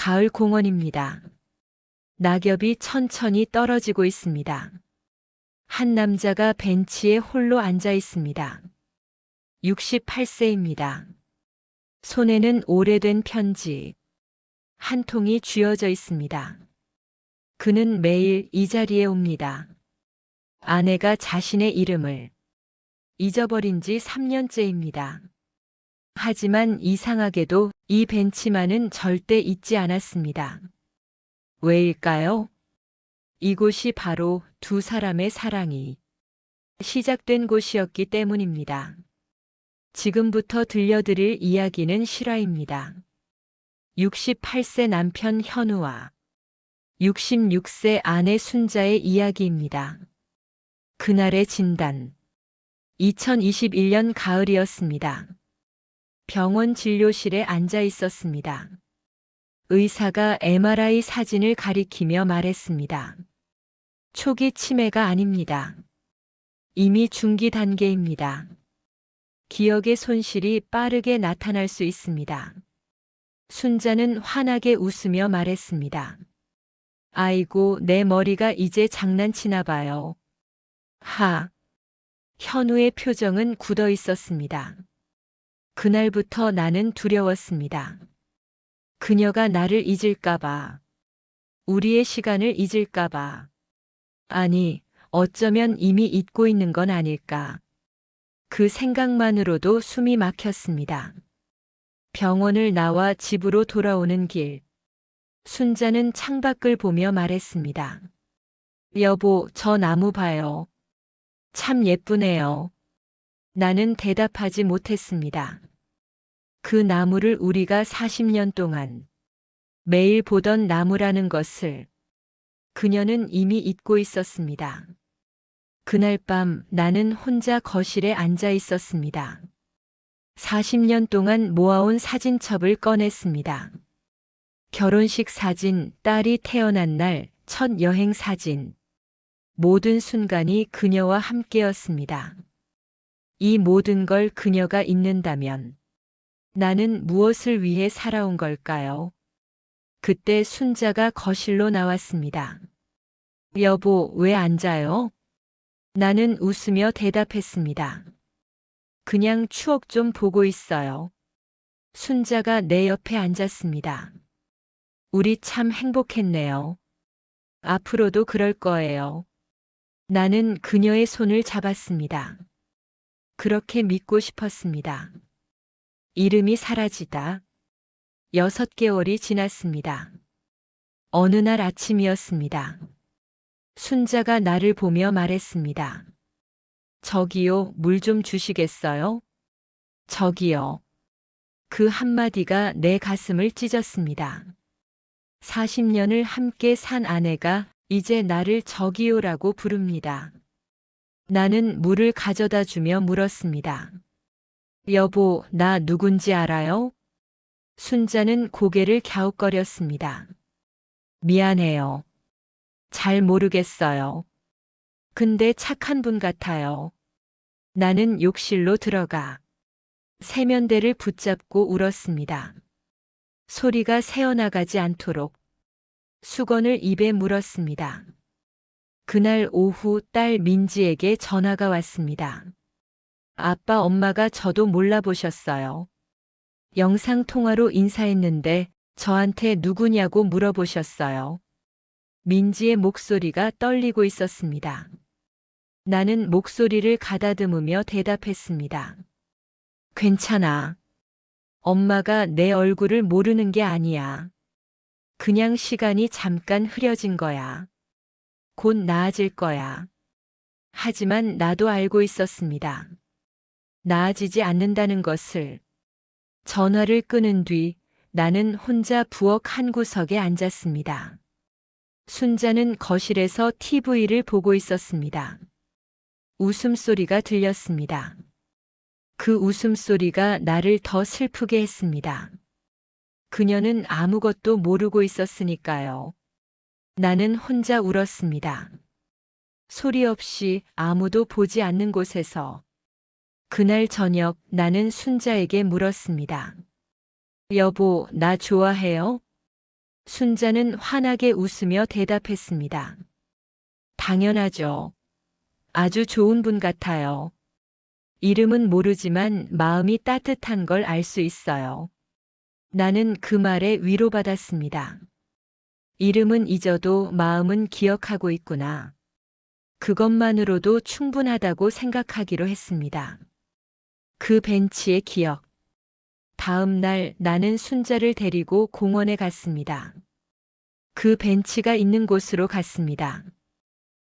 가을 공원입니다. 낙엽이 천천히 떨어지고 있습니다. 한 남자가 벤치에 홀로 앉아 있습니다. 68세입니다. 손에는 오래된 편지 한 통이 쥐어져 있습니다. 그는 매일 이 자리에 옵니다. 아내가 자신의 이름을 잊어버린 지 3년째입니다. 하지만 이상하게도 이 벤치만은 절대 잊지 않았습니다. 왜일까요? 이곳이 바로 두 사람의 사랑이 시작된 곳이었기 때문입니다. 지금부터 들려드릴 이야기는 실화입니다. 68세 남편 현우와 66세 아내 순자의 이야기입니다. 그날의 진단. 2021년 가을이었습니다. 병원 진료실에 앉아 있었습니다. 의사가 MRI 사진을 가리키며 말했습니다. 초기 치매가 아닙니다. 이미 중기 단계입니다. 기억의 손실이 빠르게 나타날 수 있습니다. 순자는 환하게 웃으며 말했습니다. 아이고, 내 머리가 이제 장난치나 봐요. 현우의 표정은 굳어 있었습니다. 그날부터 나는 두려웠습니다. 그녀가 나를 잊을까봐, 우리의 시간을 잊을까봐, 아니, 어쩌면 이미 잊고 있는 건 아닐까. 그 생각만으로도 숨이 막혔습니다. 병원을 나와 집으로 돌아오는 길, 순자는 창밖을 보며 말했습니다. 여보, 저 나무 봐요. 참 예쁘네요. 나는 대답하지 못했습니다. 그 나무를 우리가 40년 동안 매일 보던 나무라는 것을 그녀는 이미 잊고 있었습니다. 그날 밤 나는 혼자 거실에 앉아 있었습니다. 40년 동안 모아온 사진첩을 꺼냈습니다. 결혼식 사진, 딸이 태어난 날, 첫 여행 사진. 모든 순간이 그녀와 함께였습니다. 이 모든 걸 그녀가 잊는다면 나는 무엇을 위해 살아온 걸까요? 그때 순자가 거실로 나왔습니다. 여보, 왜 앉아요? 나는 웃으며 대답했습니다. 그냥 추억 좀 보고 있어요. 순자가 내 옆에 앉았습니다. 우리 참 행복했네요. 앞으로도 그럴 거예요. 나는 그녀의 손을 잡았습니다. 그렇게 믿고 싶었습니다. 이름이 사라지다. 6개월이 지났습니다. 어느 날 아침이었습니다. 순자가 나를 보며 말했습니다. 저기요, 물 좀 주시겠어요? 저기요. 그 한마디가 내 가슴을 찢었습니다. 40년을 함께 산 아내가 이제 나를 저기요라고 부릅니다. 나는 물을 가져다 주며 물었습니다. 여보, 나 누군지 알아요? 순자는 고개를 갸웃거렸습니다. 미안해요. 잘 모르겠어요. 근데 착한 분 같아요. 나는 욕실로 들어가 세면대를 붙잡고 울었습니다. 소리가 새어나가지 않도록 수건을 입에 물었습니다. 그날 오후 딸 민지에게 전화가 왔습니다. 아빠, 엄마가 저도 몰라보셨어요. 영상통화로 인사했는데 저한테 누구냐고 물어보셨어요. 민지의 목소리가 떨리고 있었습니다. 나는 목소리를 가다듬으며 대답했습니다. 괜찮아. 엄마가 내 얼굴을 모르는 게 아니야. 그냥 시간이 잠깐 흐려진 거야. 곧 나아질 거야. 하지만 나도 알고 있었습니다. 나아지지 않는다는 것을. 전화를 끊은 뒤 나는 혼자 부엌 한 구석에 앉았습니다. 순자는 거실에서 TV를 보고 있었습니다. 웃음소리가 들렸습니다. 그 웃음소리가 나를 더 슬프게 했습니다. 그녀는 아무것도 모르고 있었으니까요. 나는 혼자 울었습니다. 소리 없이 아무도 보지 않는 곳에서. 그날 저녁 나는 순자에게 물었습니다. 여보, 나 좋아해요? 순자는 환하게 웃으며 대답했습니다. 당연하죠. 아주 좋은 분 같아요. 이름은 모르지만 마음이 따뜻한 걸 알 수 있어요. 나는 그 말에 위로받았습니다. 이름은 잊어도 마음은 기억하고 있구나. 그것만으로도 충분하다고 생각하기로 했습니다. 그 벤치의 기억. 다음 날 나는 순자를 데리고 공원에 갔습니다. 그 벤치가 있는 곳으로 갔습니다.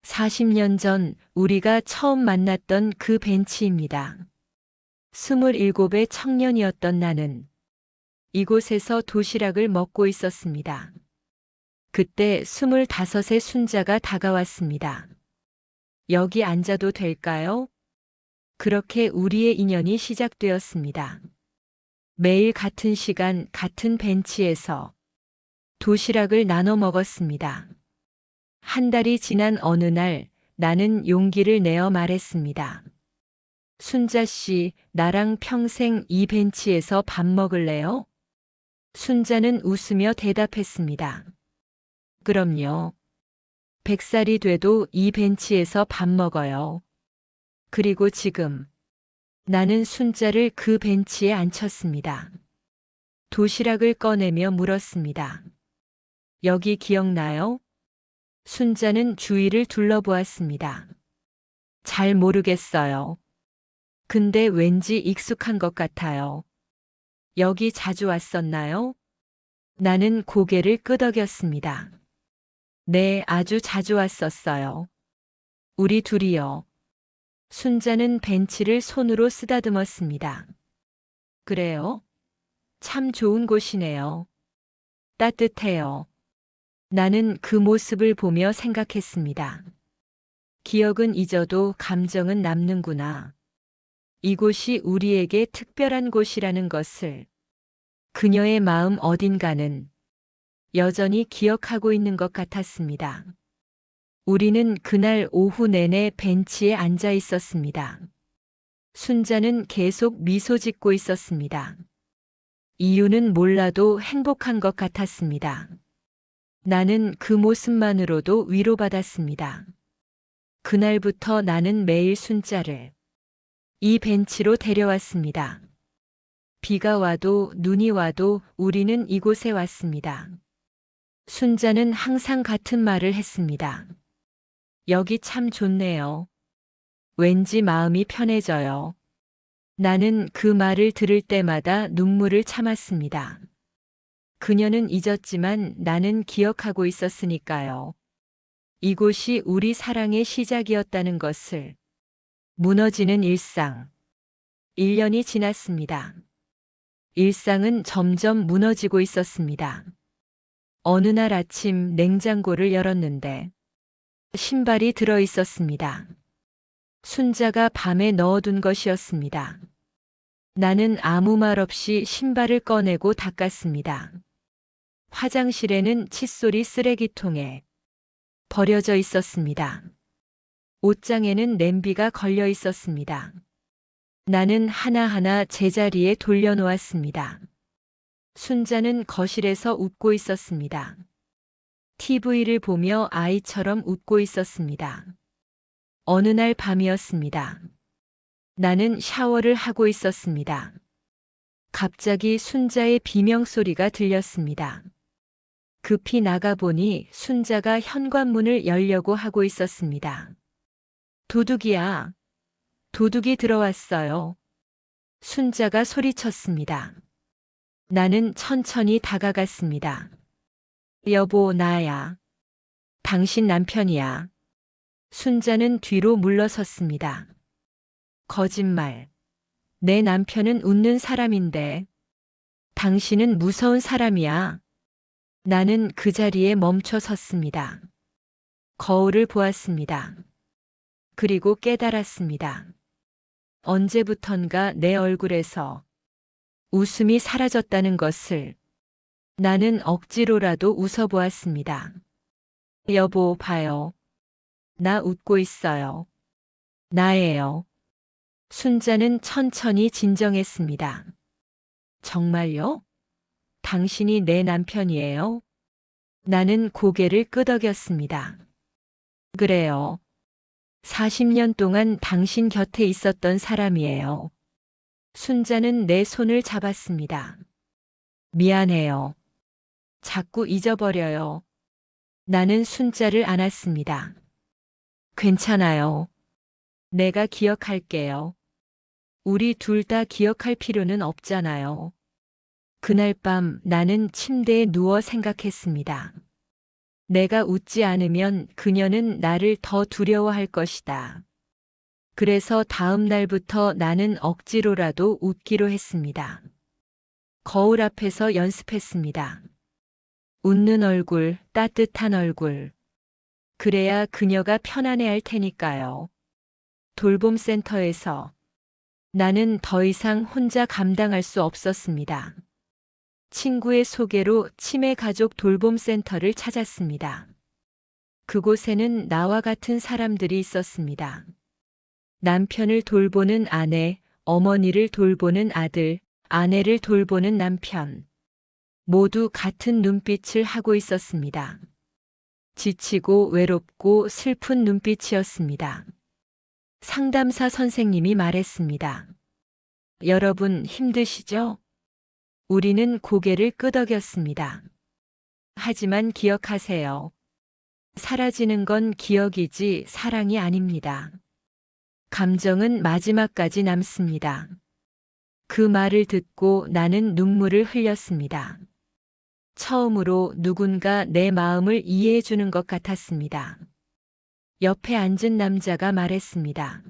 40년 전 우리가 처음 만났던 그 벤치입니다. 27의 청년이었던 나는 이곳에서 도시락을 먹고 있었습니다. 그때 25의 순자가 다가왔습니다. 여기 앉아도 될까요? 그렇게 우리의 인연이 시작되었습니다. 매일 같은 시간 같은 벤치에서 도시락을 나눠 먹었습니다. 한 달이 지난 어느 날 나는 용기를 내어 말했습니다. 순자 씨, 나랑 평생 이 벤치에서 밥 먹을래요? 순자는 웃으며 대답했습니다. 그럼요. 100살이 돼도 이 벤치에서 밥 먹어요. 그리고 지금 나는 순자를 그 벤치에 앉혔습니다. 도시락을 꺼내며 물었습니다. 여기 기억나요? 순자는 주위를 둘러보았습니다. 잘 모르겠어요. 근데 왠지 익숙한 것 같아요. 여기 자주 왔었나요? 나는 고개를 끄덕였습니다. 네, 아주 자주 왔었어요. 우리 둘이요. 순자는 벤치를 손으로 쓰다듬었습니다. 그래요? 참 좋은 곳이네요. 따뜻해요. 나는 그 모습을 보며 생각했습니다. 기억은 잊어도 감정은 남는구나. 이곳이 우리에게 특별한 곳이라는 것을 그녀의 마음 어딘가는 여전히 기억하고 있는 것 같았습니다. 우리는 그날 오후 내내 벤치에 앉아 있었습니다. 순자는 계속 미소 짓고 있었습니다. 이유는 몰라도 행복한 것 같았습니다. 나는 그 모습만으로도 위로받았습니다. 그날부터 나는 매일 순자를 이 벤치로 데려왔습니다. 비가 와도 눈이 와도 우리는 이곳에 왔습니다. 순자는 항상 같은 말을 했습니다. 여기 참 좋네요. 왠지 마음이 편해져요. 나는 그 말을 들을 때마다 눈물을 참았습니다. 그녀는 잊었지만 나는 기억하고 있었으니까요. 이곳이 우리 사랑의 시작이었다는 것을. 무너지는 일상. 1년이 지났습니다. 일상은 점점 무너지고 있었습니다. 어느 날 아침 냉장고를 열었는데 신발이 들어 있었습니다. 순자가 밤에 넣어둔 것이었습니다. 나는 아무 말 없이 신발을 꺼내고 닦았습니다. 화장실에는 칫솔이 쓰레기통에 버려져 있었습니다. 옷장에는 냄비가 걸려 있었습니다. 나는 하나하나 제자리에 돌려놓았습니다. 순자는 거실에서 웃고 있었습니다. TV를 보며 아이처럼 웃고 있었습니다. 어느 날 밤이었습니다. 나는 샤워를 하고 있었습니다. 갑자기 순자의 비명소리가 들렸습니다. 급히 나가보니 순자가 현관문을 열려고 하고 있었습니다. 도둑이야. 도둑이 들어왔어요. 순자가 소리쳤습니다. 나는 천천히 다가갔습니다. 여보, 나야. 당신 남편이야. 순자는 뒤로 물러섰습니다. 거짓말. 내 남편은 웃는 사람인데. 당신은 무서운 사람이야. 나는 그 자리에 멈춰 섰습니다. 거울을 보았습니다. 그리고 깨달았습니다. 언제부턴가 내 얼굴에서 웃음이 사라졌다는 것을. 나는 억지로라도 웃어보았습니다. 여보, 봐요. 나 웃고 있어요. 나예요. 순자는 천천히 진정했습니다. 정말요? 당신이 내 남편이에요? 나는 고개를 끄덕였습니다. 그래요. 40년 동안 당신 곁에 있었던 사람이에요. 순자는 내 손을 잡았습니다. 미안해요. 자꾸 잊어버려요. 나는 순자를 안았습니다. 괜찮아요. 내가 기억할게요. 우리 둘 다 기억할 필요는 없잖아요. 그날 밤 나는 침대에 누워 생각했습니다. 내가 웃지 않으면 그녀는 나를 더 두려워할 것이다. 그래서 다음 날부터 나는 억지로라도 웃기로 했습니다. 거울 앞에서 연습했습니다. 웃는 얼굴, 따뜻한 얼굴. 그래야 그녀가 편안해할 테니까요. 돌봄센터에서 나는 더 이상 혼자 감당할 수 없었습니다. 친구의 소개로 치매 가족 돌봄센터를 찾았습니다. 그곳에는 나와 같은 사람들이 있었습니다. 남편을 돌보는 아내, 어머니를 돌보는 아들, 아내를 돌보는 남편. 모두 같은 눈빛을 하고 있었습니다. 지치고 외롭고 슬픈 눈빛이었습니다. 상담사 선생님이 말했습니다. 여러분 힘드시죠? 우리는 고개를 끄덕였습니다. 하지만 기억하세요. 사라지는 건 기억이지 사랑이 아닙니다. 감정은 마지막까지 남습니다. 그 말을 듣고 나는 눈물을 흘렸습니다. 처음으로 누군가 내 마음을 이해해 주는 것 같았습니다. 옆에 앉은 남자가 말했습니다.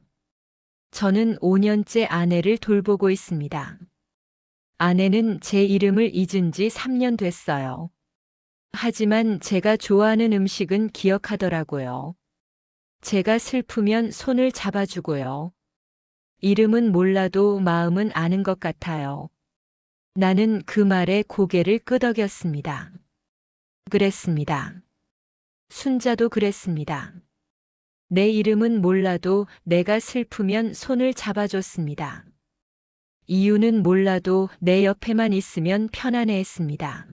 저는 5년째 아내를 돌보고 있습니다. 아내는 제 이름을 잊은 지 3년 됐어요. 하지만 제가 좋아하는 음식은 기억하더라고요. 제가 슬프면 손을 잡아주고요. 이름은 몰라도 마음은 아는 것 같아요. 나는 그 말에 고개를 끄덕였습니다. 그랬습니다. 순자도 그랬습니다. 내 이름은 몰라도 내가 슬프면 손을 잡아줬습니다. 이유는 몰라도 내 옆에만 있으면 편안해했습니다.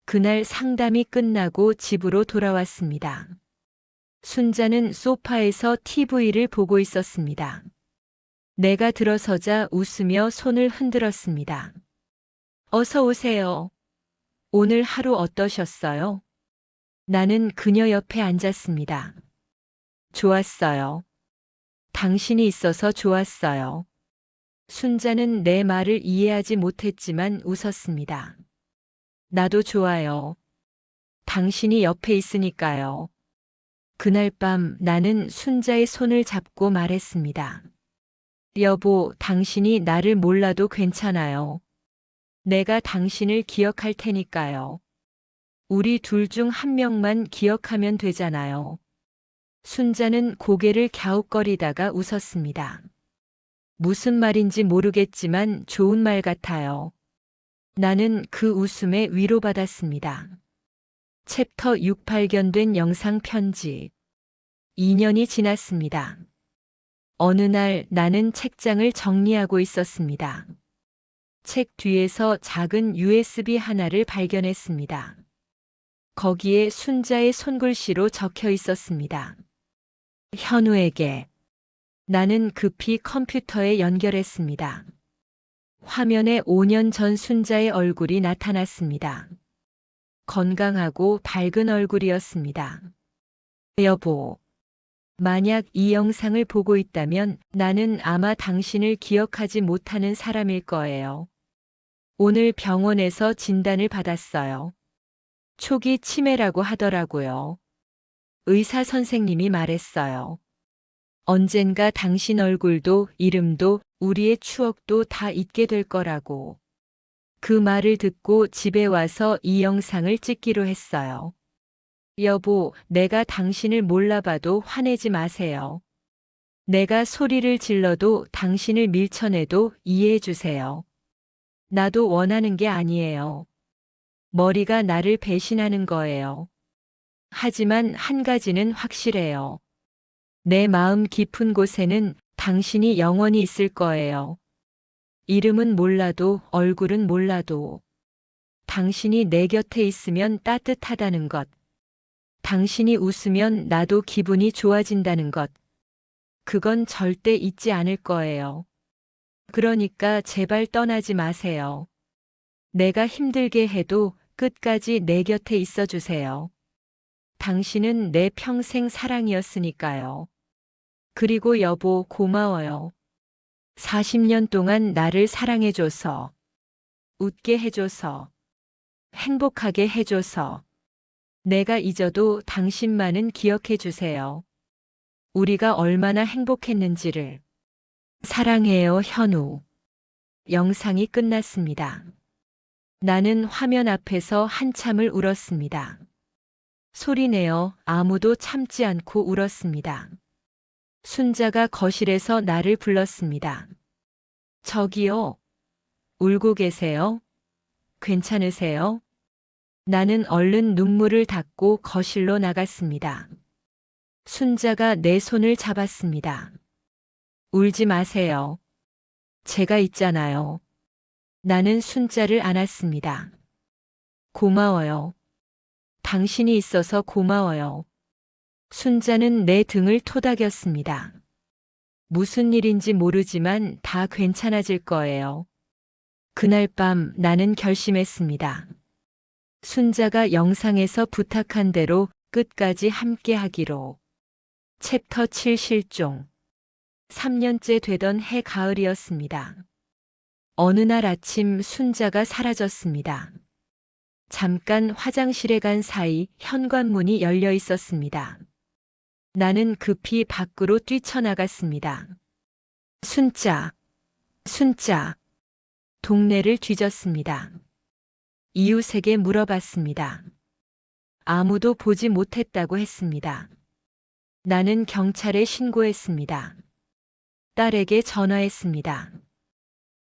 그날 상담이 끝나고 집으로 돌아왔습니다. 순자는 소파에서 TV를 보고 있었습니다. 내가 들어서자 웃으며 손을 흔들었습니다. 어서 오세요. 오늘 하루 어떠셨어요? 나는 그녀 옆에 앉았습니다. 좋았어요. 당신이 있어서 좋았어요. 순자는 내 말을 이해하지 못했지만 웃었습니다. 나도 좋아요. 당신이 옆에 있으니까요. 그날 밤 나는 순자의 손을 잡고 말했습니다. 여보, 당신이 나를 몰라도 괜찮아요. 내가 당신을 기억할 테니까요. 우리 둘 중 한 명만 기억하면 되잖아요. 순자는 고개를 갸웃거리다가 웃었습니다. 무슨 말인지 모르겠지만 좋은 말 같아요. 나는 그 웃음에 위로받았습니다. 챕터 6 발견된 영상 편지. 2년이 지났습니다. 어느 날 나는 책장을 정리하고 있었습니다. 책 뒤에서 작은 USB 하나를 발견했습니다. 거기에 순자의 손글씨로 적혀 있었습니다. 현우에게. 나는 급히 컴퓨터에 연결했습니다. 화면에 5년 전 순자의 얼굴이 나타났습니다. 건강하고 밝은 얼굴이었습니다. 여보, 만약 이 영상을 보고 있다면 나는 아마 당신을 기억하지 못하는 사람일 거예요. 오늘 병원에서 진단을 받았어요. 초기 치매라고 하더라고요. 의사 선생님이 말했어요. 언젠가 당신 얼굴도 이름도 우리의 추억도 다 잊게 될 거라고. 그 말을 듣고 집에 와서 이 영상을 찍기로 했어요. 여보, 내가 당신을 몰라봐도 화내지 마세요. 내가 소리를 질러도 당신을 밀쳐내도 이해해 주세요. 나도 원하는 게 아니에요. 머리가 나를 배신하는 거예요. 하지만 한 가지는 확실해요. 내 마음 깊은 곳에는 당신이 영원히 있을 거예요. 이름은 몰라도 얼굴은 몰라도. 당신이 내 곁에 있으면 따뜻하다는 것. 당신이 웃으면 나도 기분이 좋아진다는 것. 그건 절대 잊지 않을 거예요. 그러니까 제발 떠나지 마세요. 내가 힘들게 해도 끝까지 내 곁에 있어 주세요. 당신은 내 평생 사랑이었으니까요. 그리고 여보, 고마워요. 40년 동안 나를 사랑해줘서, 웃게 해줘서, 행복하게 해줘서, 내가 잊어도 당신만은 기억해 주세요. 우리가 얼마나 행복했는지를. 사랑해요, 현우. 영상이 끝났습니다. 나는 화면 앞에서 한참을 울었습니다. 소리내어 아무도 참지 않고 울었습니다. 순자가 거실에서 나를 불렀습니다. 저기요. 울고 계세요? 괜찮으세요? 나는 얼른 눈물을 닦고 거실로 나갔습니다. 순자가 내 손을 잡았습니다. 울지 마세요. 제가 있잖아요. 나는 순자를 안았습니다. 고마워요. 당신이 있어서 고마워요. 순자는 내 등을 토닥였습니다. 무슨 일인지 모르지만 다 괜찮아질 거예요. 그날 밤 나는 결심했습니다. 순자가 영상에서 부탁한 대로 끝까지 함께 하기로. 챕터 7 실종. 3년째 되던 해 가을이었습니다. 어느 날 아침 순자가 사라졌습니다. 잠깐 화장실에 간 사이 현관문이 열려 있었습니다. 나는 급히 밖으로 뛰쳐나갔습니다. 순자, 순자. 동네를 뒤졌습니다. 이웃에게 물어봤습니다. 아무도 보지 못했다고 했습니다. 나는 경찰에 신고했습니다. 딸에게 전화했습니다.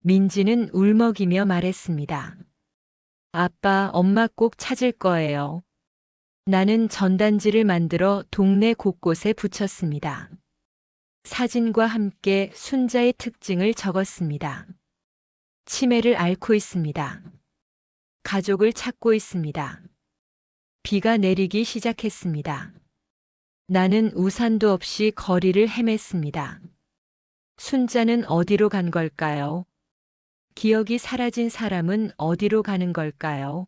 민지는 울먹이며 말했습니다. 아빠, 엄마 꼭 찾을 거예요. 나는 전단지를 만들어 동네 곳곳에 붙였습니다. 사진과 함께 순자의 특징을 적었습니다. 치매를 앓고 있습니다. 가족을 찾고 있습니다. 비가 내리기 시작했습니다. 나는 우산도 없이 거리를 헤맸습니다. 순자는 어디로 간 걸까요? 기억이 사라진 사람은 어디로 가는 걸까요?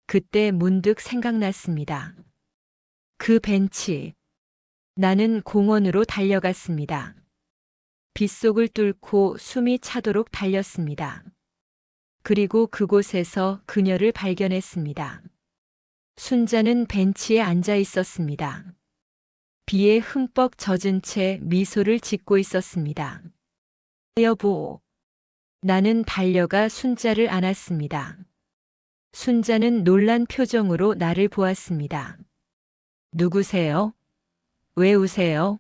그때 문득 생각났습니다. 그 벤치. 나는 공원으로 달려갔습니다. 빗속을 뚫고 숨이 차도록 달렸습니다. 그리고 그곳에서 그녀를 발견했습니다. 순자는 벤치에 앉아 있었습니다. 비에 흠뻑 젖은 채 미소를 짓고 있었습니다. 여보. 나는 달려가 순자를 안았습니다. 순자는 놀란 표정으로 나를 보았습니다. 누구세요? 왜 우세요?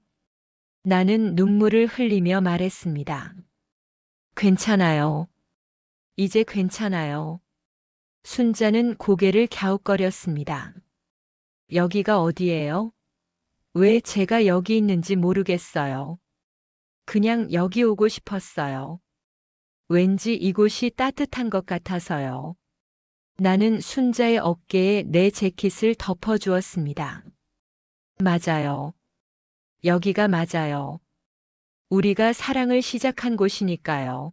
나는 눈물을 흘리며 말했습니다. 괜찮아요. 이제 괜찮아요. 순자는 고개를 갸웃거렸습니다. 여기가 어디예요? 왜 제가 여기 있는지 모르겠어요. 그냥 여기 오고 싶었어요. 왠지 이곳이 따뜻한 것 같아서요. 나는 순자의 어깨에 내 재킷을 덮어주었습니다. 맞아요. 여기가 맞아요. 우리가 사랑을 시작한 곳이니까요.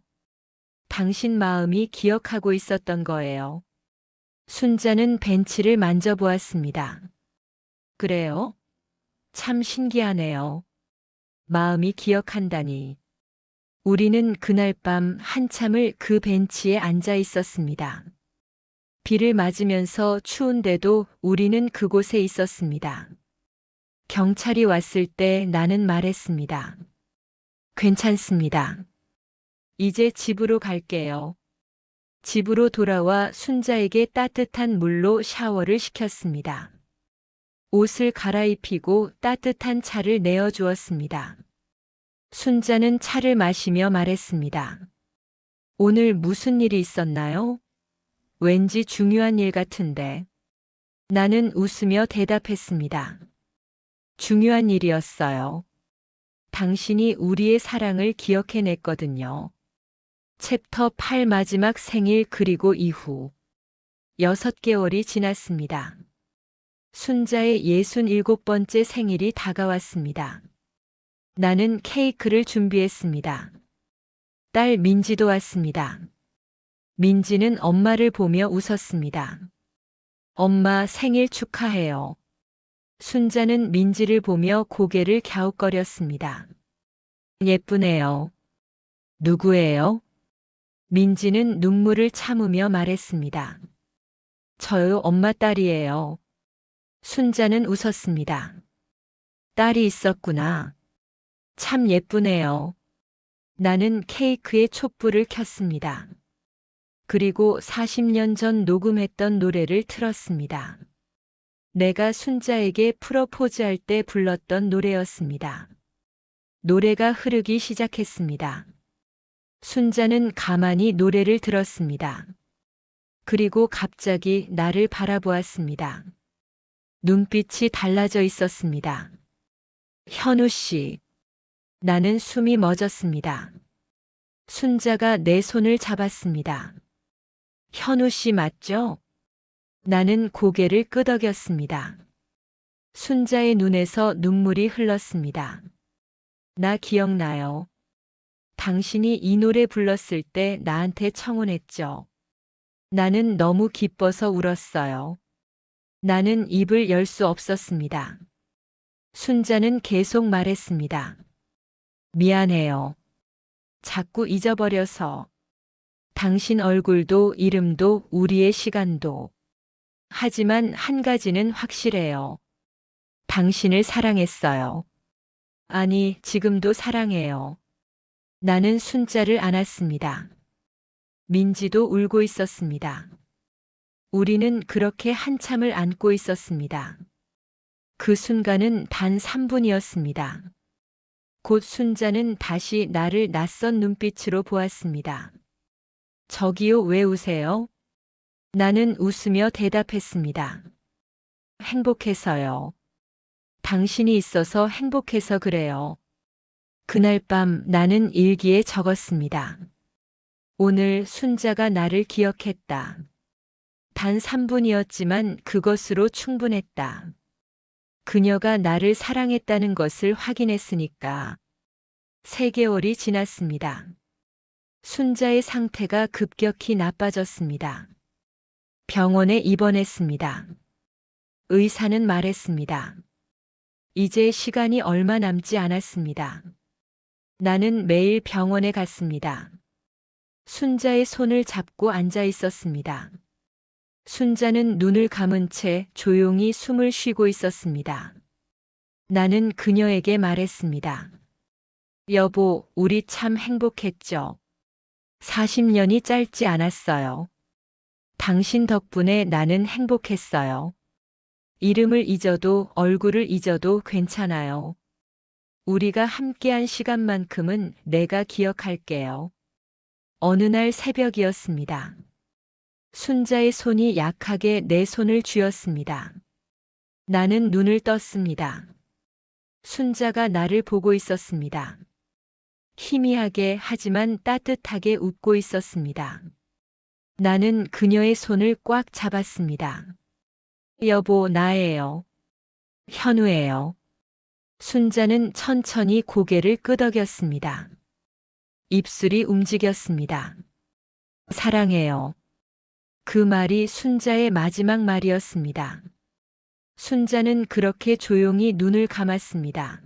당신 마음이 기억하고 있었던 거예요. 순자는 벤치를 만져보았습니다. 그래요? 참 신기하네요. 마음이 기억한다니. 우리는 그날 밤 한참을 그 벤치에 앉아 있었습니다. 비를 맞으면서 추운데도 우리는 그곳에 있었습니다. 경찰이 왔을 때 나는 말했습니다. 괜찮습니다. 이제 집으로 갈게요. 집으로 돌아와 순자에게 따뜻한 물로 샤워를 시켰습니다. 옷을 갈아입히고 따뜻한 차를 내어주었습니다. 순자는 차를 마시며 말했습니다. 오늘 무슨 일이 있었나요? 왠지 중요한 일 같은데. 나는 웃으며 대답했습니다. 중요한 일이었어요. 당신이 우리의 사랑을 기억해냈거든요. 챕터 8 마지막 생일 그리고 이후. 6개월이 지났습니다. 순자의 67번째 생일이 다가왔습니다. 나는 케이크를 준비했습니다. 딸 민지도 왔습니다. 민지는 엄마를 보며 웃었습니다. 엄마 생일 축하해요. 순자는 민지를 보며 고개를 갸웃거렸습니다. 예쁘네요. 누구예요? 민지는 눈물을 참으며 말했습니다. 저요, 엄마 딸이에요. 순자는 웃었습니다. 딸이 있었구나. 참 예쁘네요. 나는 케이크에 촛불을 켰습니다. 그리고 40년 전 녹음했던 노래를 틀었습니다. 내가 순자에게 프러포즈할 때 불렀던 노래였습니다. 노래가 흐르기 시작했습니다. 순자는 가만히 노래를 들었습니다. 그리고 갑자기 나를 바라보았습니다. 눈빛이 달라져 있었습니다. 현우 씨. 나는 숨이 멎었습니다. 순자가 내 손을 잡았습니다. 현우 씨 맞죠? 나는 고개를 끄덕였습니다. 순자의 눈에서 눈물이 흘렀습니다. 나 기억나요. 당신이 이 노래 불렀을 때 나한테 청혼했죠. 나는 너무 기뻐서 울었어요. 나는 입을 열 수 없었습니다. 순자는 계속 말했습니다. 미안해요. 자꾸 잊어버려서. 당신 얼굴도 이름도 우리의 시간도. 하지만 한 가지는 확실해요. 당신을 사랑했어요. 아니, 지금도 사랑해요. 나는 순자를 안았습니다. 민지도 울고 있었습니다. 우리는 그렇게 한참을 안고 있었습니다. 그 순간은 단 3분이었습니다. 곧 순자는 다시 나를 낯선 눈빛으로 보았습니다. 저기요, 왜 우세요? 나는 웃으며 대답했습니다. 행복해서요. 당신이 있어서 행복해서 그래요. 그날 밤 나는 일기에 적었습니다. 오늘 순자가 나를 기억했다. 단 3분이었지만 그것으로 충분했다. 그녀가 나를 사랑했다는 것을 확인했으니까. 3개월이 지났습니다. 순자의 상태가 급격히 나빠졌습니다. 병원에 입원했습니다. 의사는 말했습니다. 이제 시간이 얼마 남지 않았습니다. 나는 매일 병원에 갔습니다. 순자의 손을 잡고 앉아 있었습니다. 순자는 눈을 감은 채 조용히 숨을 쉬고 있었습니다. 나는 그녀에게 말했습니다. 여보, 우리 참 행복했죠. 40년이 짧지 않았어요. 당신 덕분에 나는 행복했어요. 이름을 잊어도 얼굴을 잊어도 괜찮아요. 우리가 함께한 시간만큼은 내가 기억할게요. 어느 날 새벽이었습니다. 순자의 손이 약하게 내 손을 쥐었습니다. 나는 눈을 떴습니다. 순자가 나를 보고 있었습니다. 희미하게 하지만 따뜻하게 웃고 있었습니다. 나는 그녀의 손을 꽉 잡았습니다. 여보, 나예요. 현우예요. 순자는 천천히 고개를 끄덕였습니다. 입술이 움직였습니다. 사랑해요. 그 말이 순자의 마지막 말이었습니다. 순자는 그렇게 조용히 눈을 감았습니다.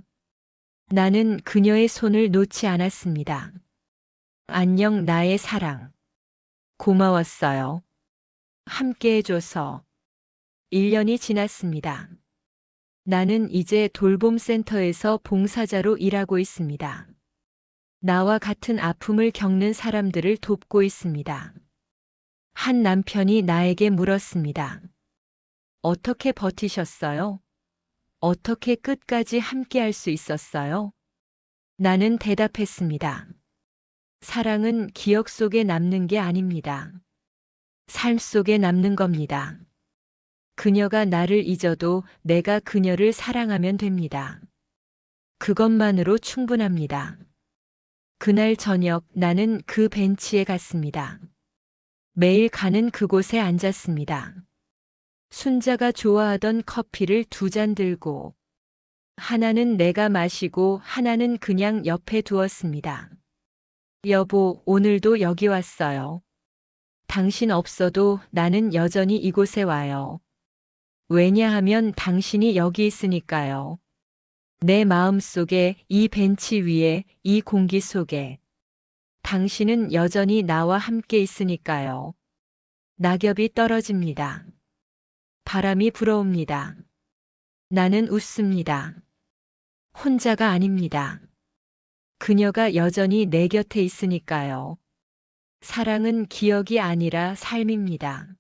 나는 그녀의 손을 놓지 않았습니다. 안녕, 나의 사랑. 고마웠어요. 함께 해줘서. 1년이 지났습니다. 나는 이제 돌봄센터에서 봉사자로 일하고 있습니다. 나와 같은 아픔을 겪는 사람들을 돕고 있습니다. 한 남편이 나에게 물었습니다. 어떻게 버티셨어요? 어떻게 끝까지 함께 할 수 있었어요? 나는 대답했습니다. 사랑은 기억 속에 남는 게 아닙니다. 삶 속에 남는 겁니다. 그녀가 나를 잊어도 내가 그녀를 사랑하면 됩니다. 그것만으로 충분합니다. 그날 저녁 나는 그 벤치에 갔습니다. 매일 가는 그곳에 앉았습니다. 순자가 좋아하던 커피를 2잔 들고 하나는 내가 마시고 하나는 그냥 옆에 두었습니다. 여보, 오늘도 여기 왔어요. 당신 없어도 나는 여전히 이곳에 와요. 왜냐하면 당신이 여기 있으니까요. 내 마음 속에, 이 벤치 위에, 이 공기 속에 당신은 여전히 나와 함께 있으니까요. 낙엽이 떨어집니다. 바람이 불어옵니다. 나는 웃습니다. 혼자가 아닙니다. 그녀가 여전히 내 곁에 있으니까요. 사랑은 기억이 아니라 삶입니다.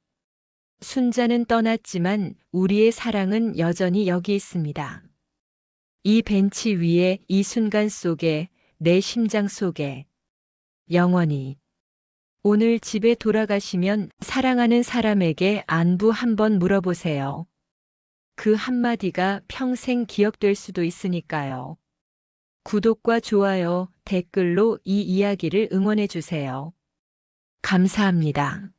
순자는 떠났지만 우리의 사랑은 여전히 여기 있습니다. 이 벤치 위에, 이 순간 속에, 내 심장 속에 영원히. 오늘 집에 돌아가시면 사랑하는 사람에게 안부 한번 물어보세요. 그 한마디가 평생 기억될 수도 있으니까요. 구독과 좋아요, 댓글로 이 이야기를 응원해 주세요. 감사합니다.